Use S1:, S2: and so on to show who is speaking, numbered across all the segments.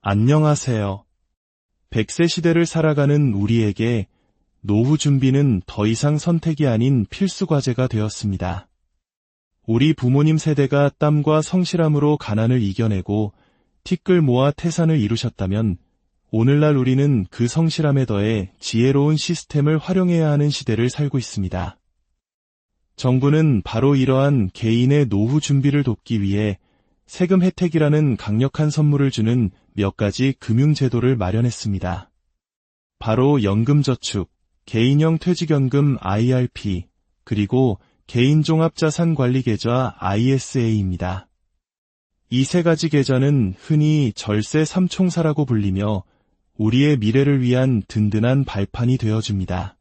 S1: 안녕하세요. 100세 시대를 살아가는 우리에게 노후 준비는 더 이상 선택이 아닌 필수 과제가 되었습니다. 우리 부모님 세대가 땀과 성실함으로 가난을 이겨내고 티끌 모아 태산을 이루셨다면 오늘날 우리는 그 성실함에 더해 지혜로운 시스템을 활용해야 하는 시대를 살고 있습니다. 정부는 바로 이러한 개인의 노후 준비를 돕기 위해 세금 혜택이라는 강력한 선물을 주는 몇 가지 금융제도를 마련했습니다. 바로 연금저축, 개인형 퇴직연금 IRP, 그리고 개인종합자산관리계좌 ISA입니다. 이 세 가지 계좌는 흔히 절세 삼총사라고 불리며 우리의 미래를 위한 든든한 발판이 되어줍니다.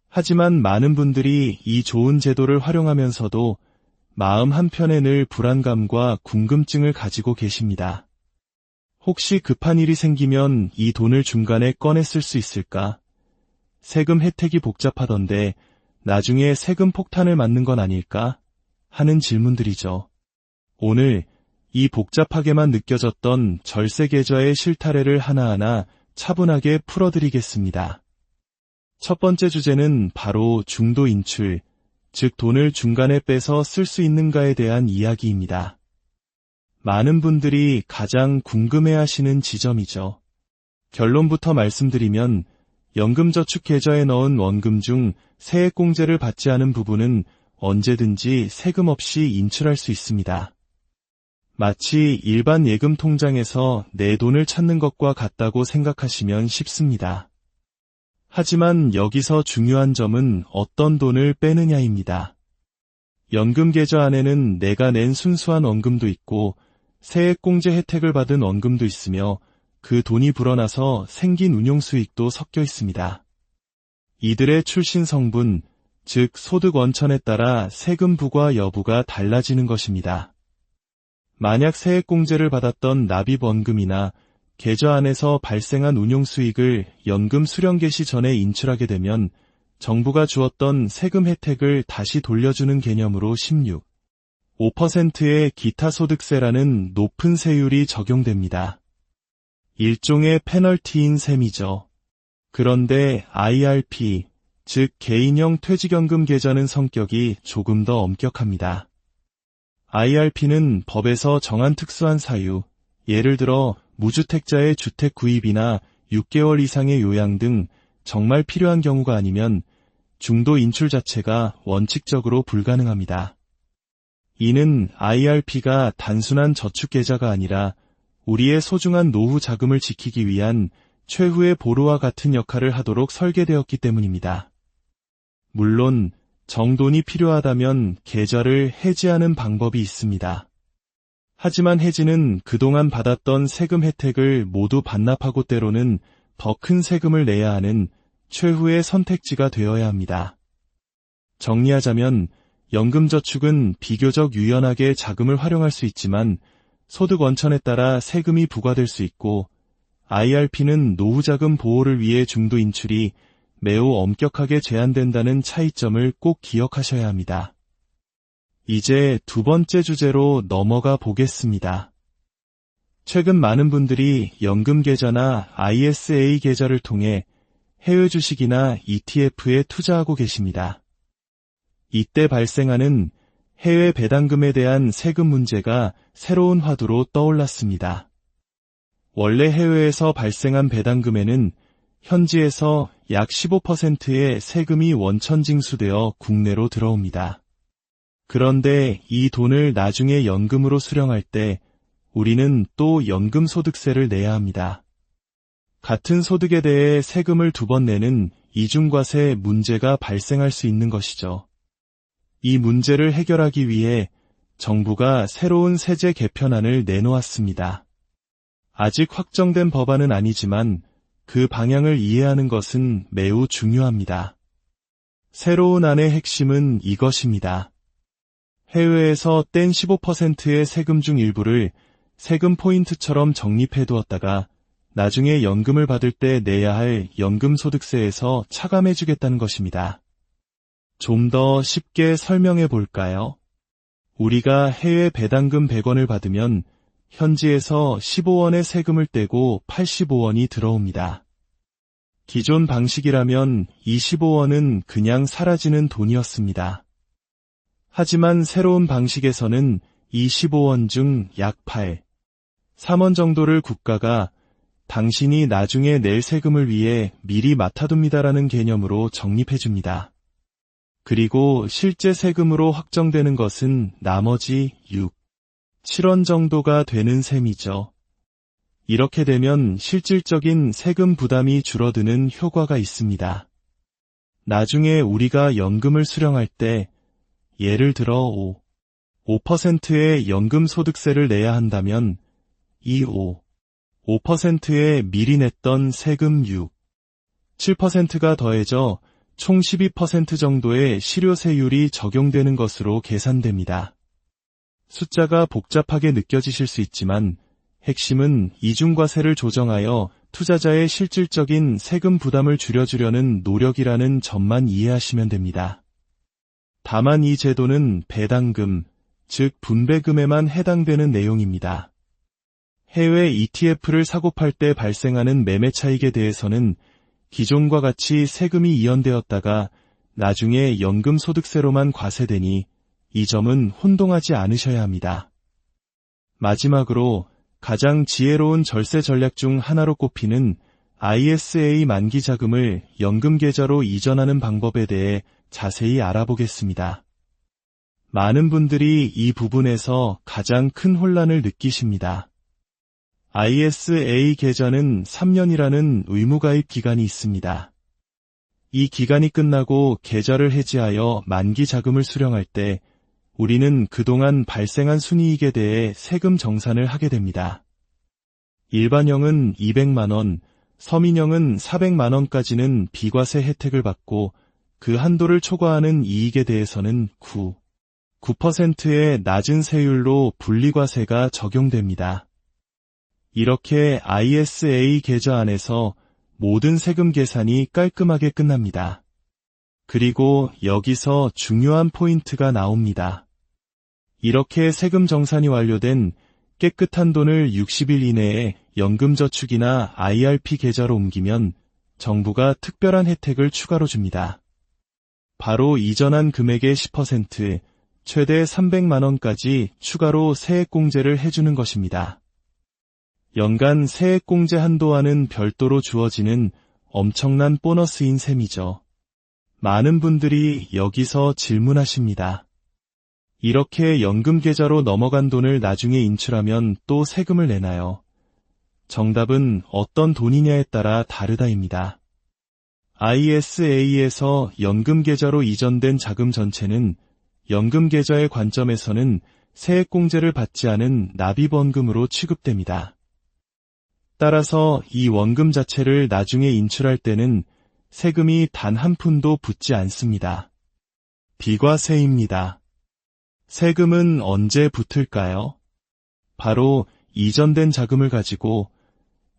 S1: 하지만 많은 분들이 이 좋은 제도를 활용하면서도 마음 한편에 늘 불안감과 궁금증을 가지고 계십니다. 혹시 급한 일이 생기면 이 돈을 중간에 꺼내 쓸 수 있을까? 세금 혜택이 복잡하던데 나중에 세금 폭탄을 맞는 건 아닐까? 하는 질문들이죠. 오늘 이 복잡하게만 느껴졌던 절세 계좌의 실타래를 하나하나 차분하게 풀어드리겠습니다. 첫 번째 주제는 바로 중도 인출, 즉 돈을 중간에 빼서 쓸 수 있는가에 대한 이야기입니다. 많은 분들이 가장 궁금해하시는 지점이죠. 결론부터 말씀드리면 연금저축 계좌에 넣은 원금 중 세액공제를 받지 않은 부분은 언제든지 세금 없이 인출할 수 있습니다. 마치 일반 예금 통장에서 내 돈을 찾는 것과 같다고 생각하시면 쉽습니다. 하지만 여기서 중요한 점은 어떤 돈을 빼느냐입니다. 연금 계좌 안에는 내가 낸 순수한 원금도 있고 세액공제 혜택을 받은 원금도 있으며 그 돈이 불어나서 생긴 운용수익도 섞여 있습니다. 이들의 출신 성분, 즉 소득 원천에 따라 세금 부과 여부가 달라지는 것입니다. 만약 세액공제를 받았던 납입 원금이나 계좌 안에서 발생한 운용수익을 연금 수령 개시 전에 인출하게 되면 정부가 주었던 세금 혜택을 다시 돌려주는 개념으로 5%의 기타소득세라는 높은 세율이 적용됩니다. 일종의 페널티인 셈이죠. 그런데 IRP, 즉 개인형 퇴직연금 계좌는 성격이 조금 더 엄격합니다. IRP는 법에서 정한 특수한 사유, 예를 들어 무주택자의 주택 구입이나 6개월 이상의 요양 등 정말 필요한 경우가 아니면 중도 인출 자체가 원칙적으로 불가능합니다. 이는 IRP가 단순한 저축 계좌가 아니라 우리의 소중한 노후 자금을 지키기 위한 최후의 보루와 같은 역할을 하도록 설계되었기 때문입니다. 물론 정돈이 필요하다면 계좌를 해지하는 방법이 있습니다. 하지만 해지는 그동안 받았던 세금 혜택을 모두 반납하고 때로는 더 큰 세금을 내야 하는 최후의 선택지가 되어야 합니다. 정리하자면 연금저축은 비교적 유연하게 자금을 활용할 수 있지만 소득 원천에 따라 세금이 부과될 수 있고 IRP는 노후자금 보호를 위해 중도 인출이 매우 엄격하게 제한된다는 차이점을 꼭 기억하셔야 합니다. 이제 두 번째 주제로 넘어가 보겠습니다. 최근 많은 분들이 연금 계좌나 ISA 계좌를 통해 해외 주식이나 ETF에 투자하고 계십니다. 이때 발생하는 해외 배당금에 대한 세금 문제가 새로운 화두로 떠올랐습니다. 원래 해외에서 발생한 배당금에는 현지에서 약 15%의 세금이 원천 징수되어 국내로 들어옵니다. 그런데 이 돈을 나중에 연금으로 수령할 때 우리는 또 연금소득세를 내야 합니다. 같은 소득에 대해 세금을 두 번 내는 이중과세 문제가 발생할 수 있는 것이죠. 이 문제를 해결하기 위해 정부가 새로운 세제 개편안을 내놓았습니다. 아직 확정된 법안은 아니지만 그 방향을 이해하는 것은 매우 중요합니다. 새로운 안의 핵심은 이것입니다. 해외에서 뗀 15%의 세금 중 일부를 세금 포인트처럼 적립해두었다가 나중에 연금을 받을 때 내야 할 연금소득세에서 차감해주겠다는 것입니다. 좀 더 쉽게 설명해 볼까요? 우리가 해외 배당금 100원을 받으면 현지에서 15원의 세금을 떼고 85원이 들어옵니다. 기존 방식이라면 25원은 그냥 사라지는 돈이었습니다. 하지만 새로운 방식에서는 25원 중 약 3원 정도를 국가가 당신이 나중에 낼 세금을 위해 미리 맡아둡니다라는 개념으로 적립해줍니다. 그리고 실제 세금으로 확정되는 것은 나머지 7원 정도가 되는 셈이죠. 이렇게 되면 실질적인 세금 부담이 줄어드는 효과가 있습니다. 나중에 우리가 연금을 수령할 때 예를 들어 5%의 연금소득세를 내야 한다면 이 5%에 미리 냈던 세금 7%가 더해져 총 12% 정도의 실효세율이 적용되는 것으로 계산됩니다. 숫자가 복잡하게 느껴지실 수 있지만 핵심은 이중과세를 조정하여 투자자의 실질적인 세금 부담을 줄여주려는 노력이라는 점만 이해하시면 됩니다. 다만 이 제도는 배당금, 즉 분배금에만 해당되는 내용입니다. 해외 ETF를 사고 팔 때 발생하는 매매 차익에 대해서는 기존과 같이 세금이 이연되었다가 나중에 연금소득세로만 과세되니 이 점은 혼동하지 않으셔야 합니다. 마지막으로 가장 지혜로운 절세 전략 중 하나로 꼽히는 ISA 만기 자금을 연금 계좌로 이전하는 방법에 대해 자세히 알아보겠습니다. 많은 분들이 이 부분에서 가장 큰 혼란을 느끼십니다. ISA 계좌는 3년이라는 의무가입 기간이 있습니다. 이 기간이 끝나고 계좌를 해지하여 만기 자금을 수령할 때 우리는 그동안 발생한 순이익에 대해 세금 정산을 하게 됩니다. 일반형은 200만원, 서민형은 400만원까지는 비과세 혜택을 받고 그 한도를 초과하는 이익에 대해서는 9%의 낮은 세율로 분리과세가 적용됩니다. 이렇게 ISA 계좌 안에서 모든 세금 계산이 깔끔하게 끝납니다. 그리고 여기서 중요한 포인트가 나옵니다. 이렇게 세금 정산이 완료된 깨끗한 돈을 60일 이내에 연금저축이나 IRP 계좌로 옮기면 정부가 특별한 혜택을 추가로 줍니다. 바로 이전한 금액의 10%, 최대 300만원까지 추가로 세액공제를 해주는 것입니다. 연간 세액공제 한도와는 별도로 주어지는 엄청난 보너스인 셈이죠. 많은 분들이 여기서 질문하십니다. 이렇게 연금 계좌로 넘어간 돈을 나중에 인출하면 또 세금을 내나요? 정답은 어떤 돈이냐에 따라 다르다입니다. ISA에서 연금 계좌로 이전된 자금 전체는 연금 계좌의 관점에서는 세액공제를 받지 않은 납입원금으로 취급됩니다. 따라서 이 원금 자체를 나중에 인출할 때는 세금이 단 한 푼도 붙지 않습니다. 비과세입니다. 세금은 언제 붙을까요? 바로 이전된 자금을 가지고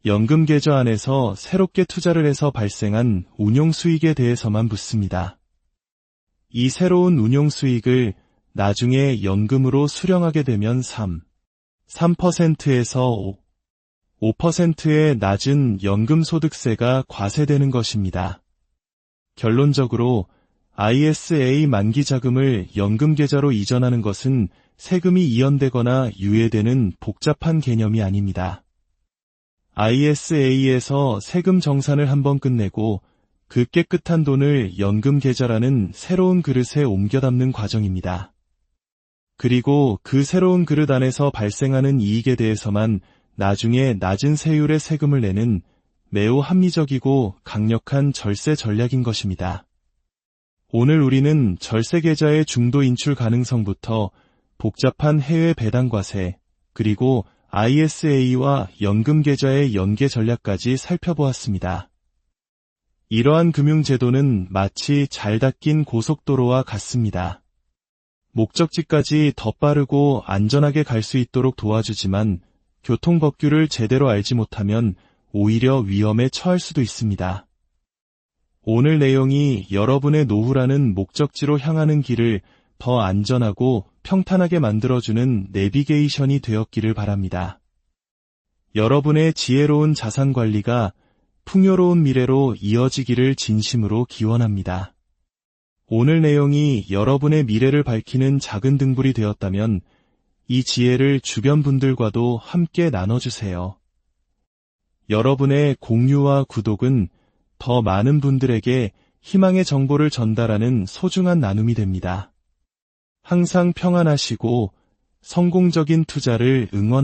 S1: 연금 계좌 안에서 새롭게 투자를 해서 발생한 운용 수익에 대해서만 붙습니다. 이 새로운 운용 수익을 나중에 연금으로 수령하게 되면 3%에서 5%의 낮은 연금소득세가 과세되는 것입니다. 결론적으로 ISA 만기 자금을 연금 계좌로 이전하는 것은 세금이 이연되거나 유예되는 복잡한 개념이 아닙니다. ISA에서 세금 정산을 한번 끝내고 그 깨끗한 돈을 연금 계좌라는 새로운 그릇에 옮겨 담는 과정입니다. 그리고 그 새로운 그릇 안에서 발생하는 이익에 대해서만 나중에 낮은 세율의 세금을 내는 매우 합리적이고 강력한 절세 전략인 것입니다. 오늘 우리는 절세 계좌의 중도 인출 가능성부터 복잡한 해외 배당 과세, 그리고 ISA와 연금 계좌의 연계 전략까지 살펴보았습니다. 이러한 금융제도는 마치 잘 닦인 고속도로와 같습니다. 목적지까지 더 빠르고 안전하게 갈 수 있도록 도와주지만 교통법규를 제대로 알지 못하면 오히려 위험에 처할 수도 있습니다. 오늘 내용이 여러분의 노후라는 목적지로 향하는 길을 더 안전하고 평탄하게 만들어주는 내비게이션이 되었기를 바랍니다. 여러분의 지혜로운 자산 관리가 풍요로운 미래로 이어지기를 진심으로 기원합니다. 오늘 내용이 여러분의 미래를 밝히는 작은 등불이 되었다면 이 지혜를 주변 분들과도 함께 나눠주세요. 여러분의 공유와 구독은 더 많은 분들에게 희망의 정보를 전달하는 소중한 나눔이 됩니다. 항상 평안하시고 성공적인 투자를 응원하십시오.